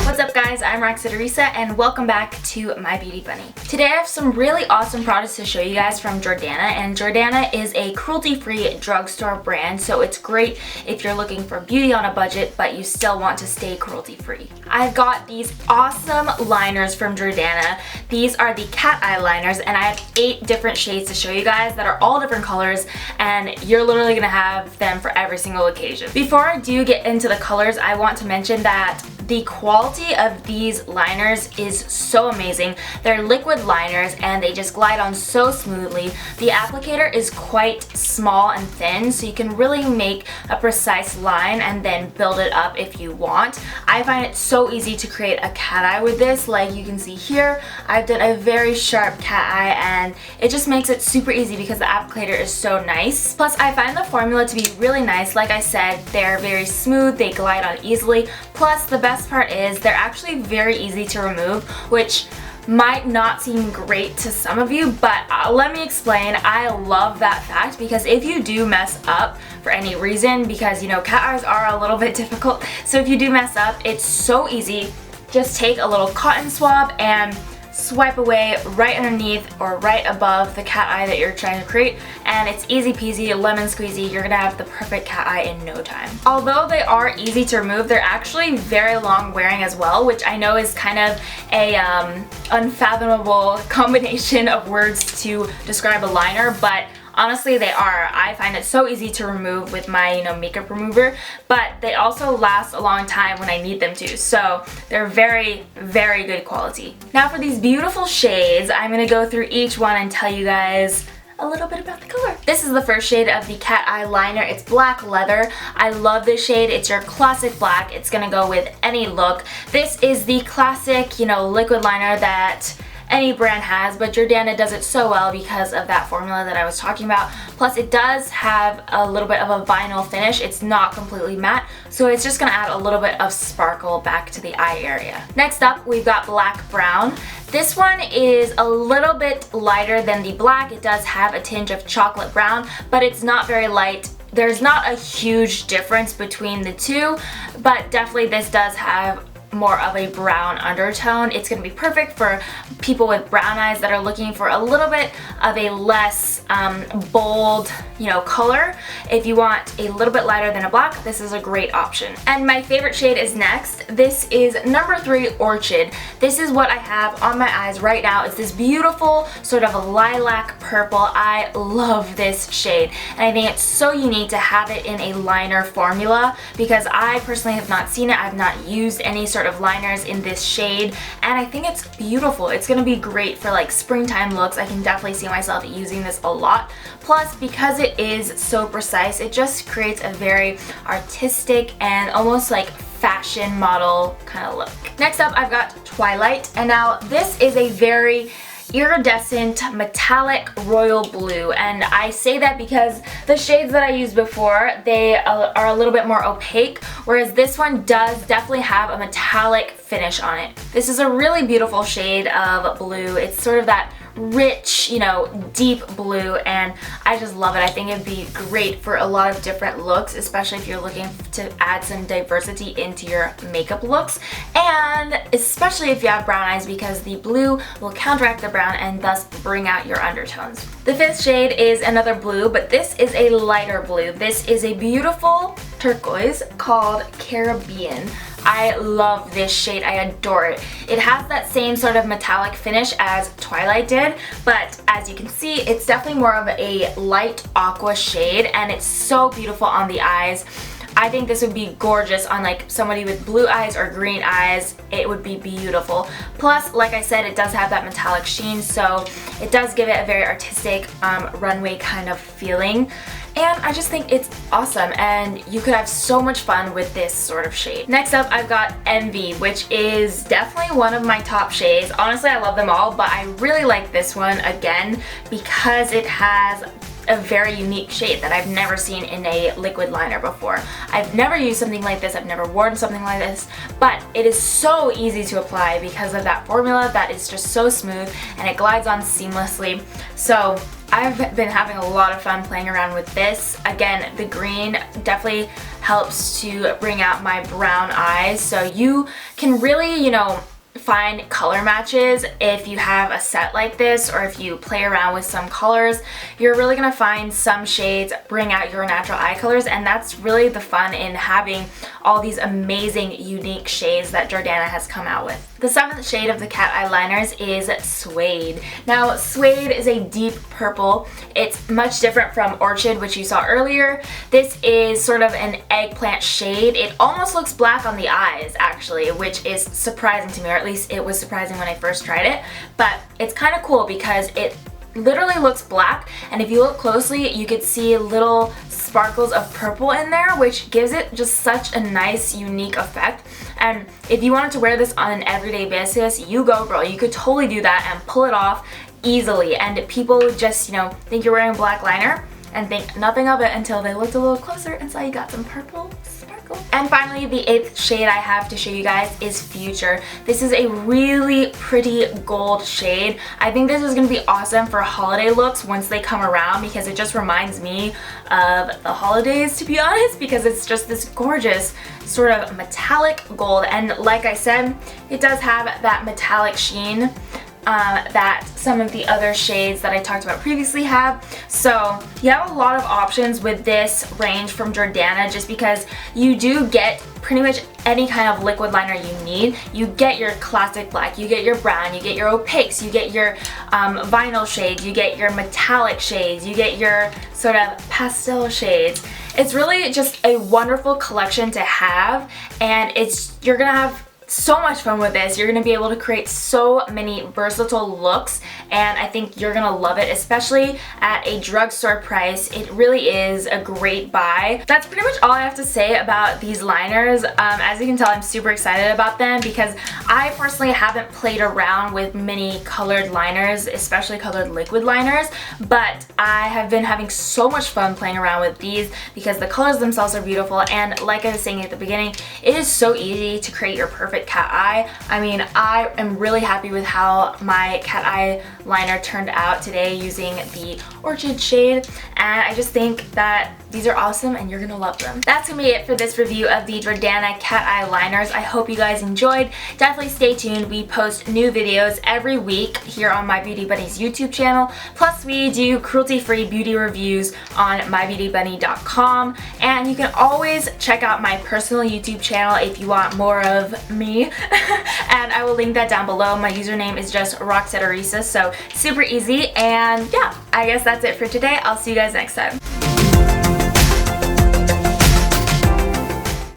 What's up guys, I'm Teresa and welcome back to My Beauty Bunny. Today I have some really awesome products to show you guys from Jordana, and Jordana is a cruelty-free drugstore brand, so it's great if you're looking for beauty on a budget but you still want to stay cruelty-free. I've got these awesome liners from Jordana. These are the cat eye liners and I have 8 different shades to show you guys that are all different colors, and you're literally gonna have them for every single occasion. Before I do get into the colors, I want to mention that the quality of these liners is so amazing. They're liquid liners and they just glide on so smoothly. The applicator is quite small and thin, so you can really make a precise line and then build it up if you want. I find it so easy to create a cat eye with this. Like you can see here, I've done a very sharp cat eye and it just makes it super easy because the applicator is so nice. Plus I find the formula to be really nice. Like I said, they're very smooth, they glide on easily. Plus the best part is they're actually very easy to remove, which might not seem great to some of you, but let me explain. I love that fact because if you do mess up for any reason, because you know cat eyes are a little bit difficult, so if you do mess up, it's so easy. Just take a little cotton swab and swipe away right underneath or right above the cat eye that you're trying to create, and it's easy peasy, lemon squeezy. You're gonna have the perfect cat eye in no time. Although they are easy to remove, they're actually very long wearing as well, which I know is kind of a unfathomable combination of words to describe a liner, but honestly they are. I find it so easy to remove with my makeup remover, but they also last a long time when I need them to, so they're very, very good quality. Now for these beautiful shades, I'm gonna go through each one and tell you guys a little bit about the color. This is the first shade of the cat eye liner. It's black leather. I love this shade. It's your classic black. It's gonna go with any look. This is the classic, liquid liner that any brand has, but Jordana does it so well because of that formula that I was talking about. Plus it does have a little bit of a vinyl finish. It's not completely matte, so it's just gonna add a little bit of sparkle back to the eye area. Next up, we've got black brown. This one is a little bit lighter than the black. It does have a tinge of chocolate brown, but it's not very light. There's not a huge difference between the two, but definitely this does have more of a brown undertone. It's going to be perfect for people with brown eyes that are looking for a little bit of a less bold, color. If you want a little bit lighter than a black, this is a great option. And my favorite shade is next. This is number 3, Orchid. This is what I have on my eyes right now. It's this beautiful sort of a lilac purple. I love this shade, and I think it's so unique to have it in a liner formula because I personally have not seen it. I've not used any sort of liners in this shade, and I think it's beautiful. It's gonna be great for like springtime looks. I can definitely see myself using this a lot. Plus, because it is so precise, it just creates a very artistic and almost like fashion model kind of look. Next up, I've got Twilight, and now this is a very iridescent metallic royal blue, and I say that because the shades that I used before, they are a little bit more opaque, whereas this one does definitely have a metallic finish on it. This is a really beautiful shade of blue. It's sort of that rich, deep blue, and I just love it. I think it'd be great for a lot of different looks, especially if you're looking to add some diversity into your makeup looks, and especially if you have brown eyes, because the blue will counteract the brown and thus bring out your undertones. The 5th shade is another blue, but this is a lighter blue. This is a beautiful turquoise called Caribbean. I love this shade. I adore it. It has that same sort of metallic finish as Twilight did, but as you can see, it's definitely more of a light aqua shade, and it's so beautiful on the eyes. I think this would be gorgeous on like somebody with blue eyes or green eyes. It would be beautiful. Plus, like I said, it does have that metallic sheen, so it does give it a very artistic runway kind of feeling. And I just think it's awesome, and you could have so much fun with this sort of shade. Next up, I've got Envy, which is definitely one of my top shades. Honestly, I love them all, but I really like this one again because it has a very unique shade that I've never seen in a liquid liner before. I've never used something like this, I've never worn something like this, but it is so easy to apply because of that formula that is just so smooth and it glides on seamlessly. So I've been having a lot of fun playing around with this. Again, the green definitely helps to bring out my brown eyes, so you can really, you know, find color matches if you have a set like this, or if you play around with some colors. You're really gonna find some shades bring out your natural eye colors, and that's really the fun in having all these amazing unique shades that Jordana has come out with. The 7th shade of the cat eye liners is Suede. Now, Suede is a deep purple. It's much different from Orchid, which you saw earlier. This is sort of an eggplant shade. It almost looks black on the eyes, actually, which is surprising to me, or at least it was surprising when I first tried it. But it's kind of cool because it literally looks black, and if you look closely, you could see little sparkles of purple in there, which gives it just such a nice, unique effect. And if you wanted to wear this on an everyday basis, you go girl. You could totally do that and pull it off easily, and people would just, you know, think you're wearing black liner and think nothing of it until they looked a little closer and saw you got some purple sparkle. And finally, the 8th shade I have to show you guys is Future. This is a really pretty gold shade. I think this is going to be awesome for holiday looks once they come around, because it just reminds me of the holidays, to be honest, because it's just this gorgeous sort of metallic gold, and like I said, it does have that metallic sheen that some of the other shades that I talked about previously have. So you have a lot of options with this range from Jordana, just because you do get pretty much any kind of liquid liner you need. You get your classic black, you get your brown, you get your opaques, you get your vinyl shades, you get your metallic shades, you get your sort of pastel shades. It's really just a wonderful collection to have, and you're gonna have so much fun with this. You're gonna be able to create so many versatile looks, and I think you're gonna love it, especially at a drugstore price. It really is a great buy. That's pretty much all I have to say about these liners. As you can tell, I'm super excited about them because I personally haven't played around with many colored liners, especially colored liquid liners, but I have been having so much fun playing around with these because the colors themselves are beautiful, and like I was saying at the beginning, it is so easy to create your perfect cat eye. I mean, I am really happy with how my cat eye liner turned out today using the Orchid shade, and I just think that these are awesome and you're gonna love them. That's gonna be it for this review of the Jordana cat eye liners. I hope you guys enjoyed. Definitely stay tuned. We post new videos every week here on My Beauty Bunny's YouTube channel. Plus we do cruelty-free beauty reviews on mybeautybunny.com, and you can always check out my personal YouTube channel if you want more of me. And I will link that down below. My username is just Roxetterisa, so super easy. And yeah, I guess that's it for today. I'll see you guys next time.